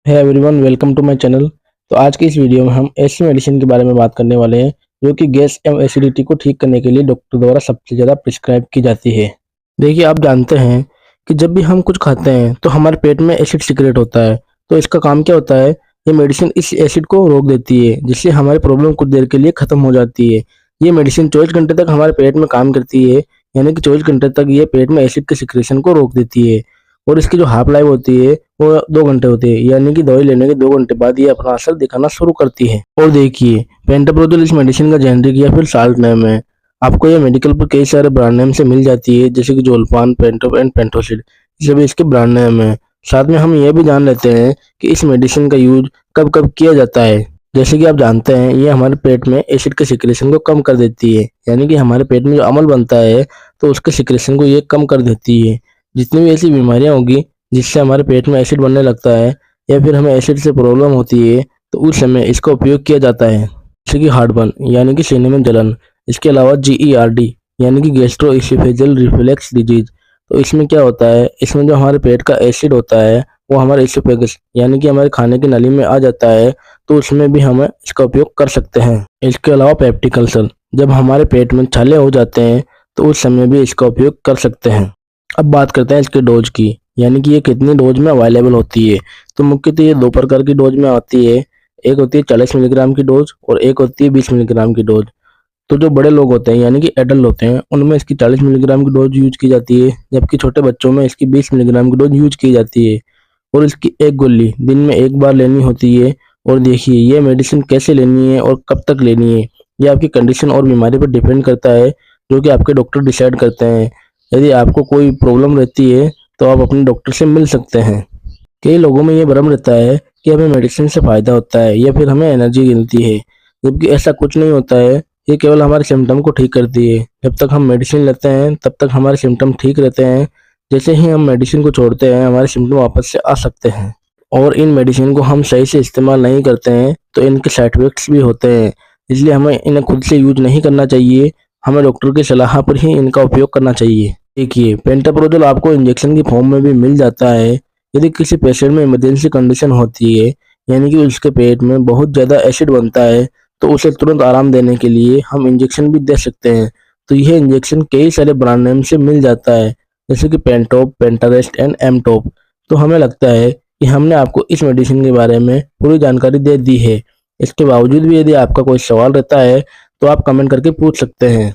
है everyone, welcome to my channel. तो आज की इस वीडियो में हम ऐसी मेडिसिन के बारे में बात करने वाले हैं जो कि गैस एवं एसिडिटी को ठीक करने के लिए डॉक्टर द्वारा सबसे ज़्यादा प्रिस्क्राइब की जाती है। देखिए, आप जानते हैं कि जब भी हम कुछ खाते हैं तो हमारे पेट में एसिड सिक्रेट होता है। तो इसका काम क्या होता है? ये मेडिसिन इस एसिड को रोक देती है, जिससे हमारी प्रॉब्लम कुछ देर के लिए खत्म हो जाती है। ये मेडिसिन 24 घंटे तक हमारे पेट में काम करती है, यानी कि 24 घंटे तक ये पेट में एसिड के सिक्रेशन को रोक देती है। और इसकी जो हाफ लाइफ होती है वो 2 घंटे होती है, यानी कि दवाई लेने के 2 घंटे बाद ये अपना असर दिखाना शुरू करती है। और देखिए, पेंटाप्रोजोल इस मेडिसिन का जेनेरिक या फिर साल्ट नेम है। आपको ये मेडिकल पर कई सारे ब्रांड नेम से मिल जाती है, जैसे कि जोल्पान, पेंटोप एंड पेंटोसिड, ये सभी इसके ब्रांड नेम है। साथ में हम ये भी जान लेते हैं कि इस मेडिसिन का यूज कब कब किया जाता है। जैसे कि आप जानते हैं, ये हमारे पेट में एसिड के सिक्रेशन को कम कर देती है, यानी कि हमारे पेट में जो अम्ल बनता है तो उसके सिक्रेशन को ये कम कर देती है। जितनी भी ऐसी बीमारियां होगी जिससे हमारे पेट में एसिड बनने लगता है या फिर हमें एसिड से प्रॉब्लम होती है, तो उस समय इसका उपयोग किया जाता है। जैसे कि हार्टबर्न यानी कि सीने में जलन। इसके अलावा GERD यानी कि गैस्ट्रो एसोफेजियल रिफ्लक्स डिजीज। तो इसमें क्या होता है? इसमें जो हमारे पेट का एसिड होता है वो हमारे एसोफेगस यानी कि हमारे खाने की नली में आ जाता है, तो उसमें भी हम इसका उपयोग कर सकते हैं। इसके अलावा पेप्टिक अल्सर, जब हमारे पेट में छाले हो जाते हैं तो उस समय भी इसका उपयोग कर सकते हैं। अब बात करते हैं इसके डोज की, यानी कि ये कितनी डोज में अवेलेबल होती है। तो मुख्यतः ये 2 प्रकार की डोज में आती है। एक होती है 40 मिलीग्राम की डोज और एक होती है 20 मिलीग्राम की डोज। तो जो बड़े लोग होते हैं यानी कि एडल्ट होते हैं, उनमें इसकी 40 मिलीग्राम की डोज यूज की जाती है, जबकि छोटे बच्चों में इसकी 20 मिलीग्राम की डोज यूज की जाती है। और इसकी एक गोली दिन में एक बार लेनी होती है। और देखिए, ये मेडिसिन कैसे लेनी है और कब तक लेनी है, ये आपकी कंडीशन और बीमारी पर डिपेंड करता है, जो कि आपके डॉक्टर डिसाइड करते हैं। यदि आपको कोई प्रॉब्लम रहती है तो आप अपने डॉक्टर से मिल सकते हैं। कई लोगों में ये भ्रम रहता है कि हमें मेडिसिन से फायदा होता है या फिर हमें एनर्जी मिलती है, जबकि ऐसा कुछ नहीं होता है। ये केवल हमारे सिम्टम को ठीक करती है। जब तक हम मेडिसिन लेते हैं तब तक हमारे सिम्टम ठीक रहते हैं। जैसे ही हम मेडिसिन को छोड़ते हैं, हमारे सिम्टम वापस से आ सकते हैं। और इन मेडिसिन को हम सही से इस्तेमाल नहीं करते हैं तो इनके साइड इफेक्ट्स भी होते हैं, इसलिए हमें इन्हें खुद से यूज नहीं करना चाहिए। हमें डॉक्टर की सलाह पर ही इनका उपयोग करना चाहिए। देखिए, पेंटाप्रोजोल आपको इंजेक्शन की फॉर्म में भी मिल जाता है। यदि किसी पेशेंट में इमरजेंसी कंडीशन होती है, यानी कि उसके पेट में बहुत ज़्यादा एसिड बनता है, तो उसे तुरंत आराम देने के लिए हम इंजेक्शन भी दे सकते हैं। तो यह इंजेक्शन कई सारे ब्रांड नेम से मिल जाता है, जैसे कि पेंटोप, पेंटारेस्ट एंड एमटोप। तो हमें लगता है कि हमने आपको इस मेडिसिन के बारे में पूरी जानकारी दे दी है। इसके बावजूद भी यदि आपका कोई सवाल रहता है तो आप कमेंट करके पूछ सकते हैं।